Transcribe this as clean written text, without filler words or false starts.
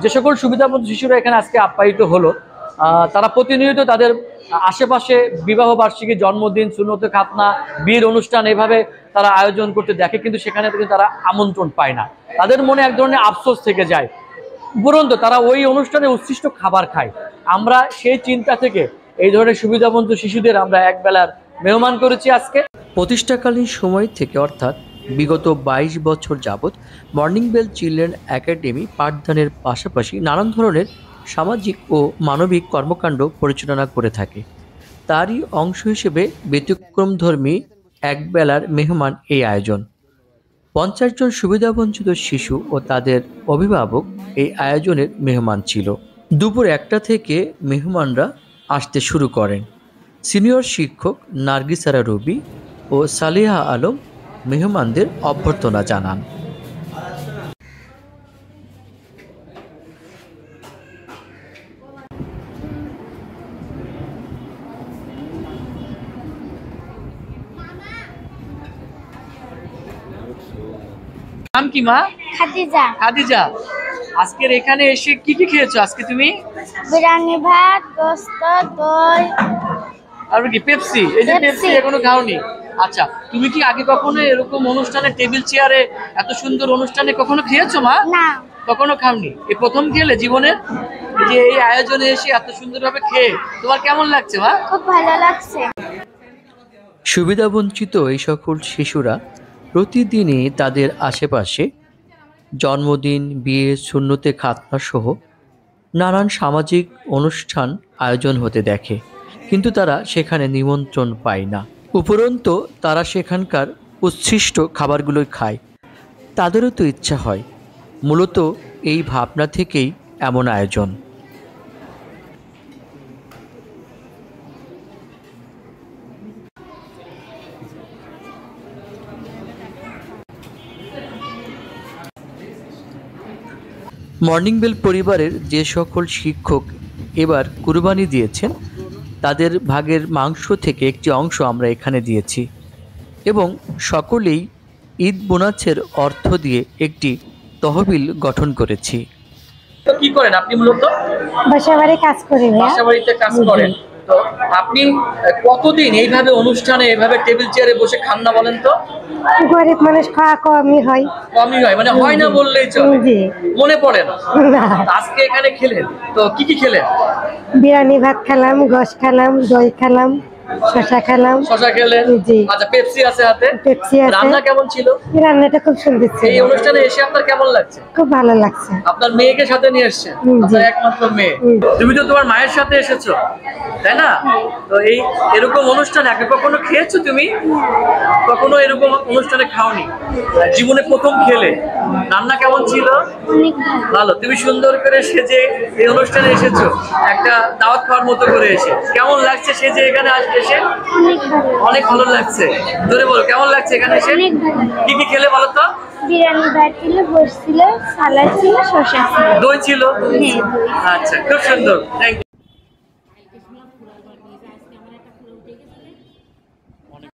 যে সকল সুবিধাবঞ্চিত শিশুরা এখানে আজকে আপ্যায়িত হলো, তারা প্রতিনিয়ত তাদের আশেপাশে বিবাহ বার্ষিকী, জন্মদিন, সুন্নতে খাতনা, বিয়ের অনুষ্ঠান এভাবে তারা আয়োজন করতে দেখে, কিন্তু সেখানে কিন্তু তারা আমন্ত্রণ পায় না। তাদের মনে এক ধরনের আফসোস থেকে যায়, উপরন্তু তারা ওই অনুষ্ঠানে উচ্ছিষ্ট খাবার খায়। আমরা সেই চিন্তা থেকে এই ধরনের সুবিধাবঞ্চিত শিশুদের আমরা একবেলার মেহমান করেছি আজকে। প্রতিষ্ঠাকালীন সময় থেকে অর্থাৎ বিগত 22 বছর যাবৎ মর্নিং বেল চিলড্রেন একাডেমি পাঠদানের পাশাপাশি নানান ধরনের সামাজিক ও মানবিক কর্মকাণ্ড পরিচালনা করে থাকে। তারই অংশ হিসেবে ব্যতিক্রমধর্মী একবেলার মেহমান এই আয়োজন। 50 জন সুবিধাবঞ্চিত শিশু ও তাদের অভিভাবক এই আয়োজনের মেহমান ছিল। দুপুর 1টা থেকে মেহমানরা আসতে শুরু করেন। সিনিয়র শিক্ষক নার্গিসারা রবি ও সালিহা আলম মেহমানদের অভ্যর্থনা জানান। নাম কি মা? খাদিজা। খাদিজা, আজকের এখানে এসে কি কি খেয়েছো আজকে তুমি? বিরিয়ানি, ভাত, গোশত, দই আর কি পেপসি? এই যে পেপসি এখনো খাওনি? আচ্ছা, তুমি কি আগে কখনো এরকম অনুষ্ঠানে টেবিল চেয়ারে এত সুন্দর অনুষ্ঠানে কখনো খেয়েছো মা? না। কখনো খাওনি, এই প্রথম খেলে জীবনের? যে এই আয়োজনে এসে এত সুন্দরভাবে খেয়ে তোমার কেমন লাগছে মা? খুব ভালো লাগছে। সুবিধাবঞ্চিত এই সকল শিশুরা প্রতিদিনই তাদের আশেপাশে জন্মদিন, বিয়ে, সুন্নতে খাতনা সহ নানান সামাজিক অনুষ্ঠান আয়োজন হতে দেখে, কিন্তু তারা সেখানে নিমন্ত্রণ পায় না। উপরন্তু তারা সেখানকার উচ্ছিষ্ট খাবারগুলোই খায়। তাদেরও তো ইচ্ছা হয়। মূলত এই ভাবনা থেকেই এমন আয়োজন। মর্নিং বেল পরিবারের যে সকল শিক্ষক এবার কুরবানি দিয়েছেন, তাদের ভাগের মাংস থেকে একটি অংশ আমরা এখানে দিয়েছি এবং সকলেই ঈদ বোনাসের অর্থ দিয়ে একটি তহবিল গঠন করেছি। তো কি করেন আপনি? মূলত বাসাবাড়ি কাজ করি। বাসাবাড়িতে কাজ করেন। তো আপনি কতদিন এইভাবে অনুষ্ঠানে এভাবে টেবিল চেয়ারে বসে খান না বলেন তো? গরিব মানুষ খাওয়া কমই হয়। কমই হয়, মানে হয় না বললেই চলে। মনে পড়ে না। আজকে এখানে খেলেন, তো কি কি খেলেন? বিরিয়ানি, ভাত খেলাম, গোশ খেলাম, দই খেলাম, শসা খেলাম। শসা খেলেন? জি। আচ্ছা, পেপসি আছে হাতে? পেপসি আছে। রান্না কেমন ছিল? রান্নাটা খুব সুন্দর ছিল। এই অনুষ্ঠানে এসে আপনার কেমন লাগছে? খুব ভালো লাগছে। আপনার মেয়েকে সাথে নিয়ে এসেছেন? আপনার একমাত্র মেয়ে। তুমি তো তোমার মায়ের সাথে এসেছো, তাই না? তো এই এরকম অনুষ্ঠানে আগে কখনো খেয়েছো তুমি? কখনো এরকম অনুষ্ঠানে খাওনি, জীবনে প্রথম খেলে। রান্না কেমন ছিল? ভালো। তুমি সুন্দর করে সেজে এই অনুষ্ঠানে এসেছো, একটা দাওয়াত খাওয়ার মতো করে এসে। কেমন লাগছে সেজে এখানে এসে? অনেক ভালো লাগছে। ধরে বলো কেমন লাগছে এখানে এসে? কি কি খেলে বলো তো? বিরিয়ানি, ভাত ছিল, গোশ ছিল, সালাদ ছিল, শসা ছিল, দই ছিল। আচ্ছা, খুব সুন্দর। Thank you.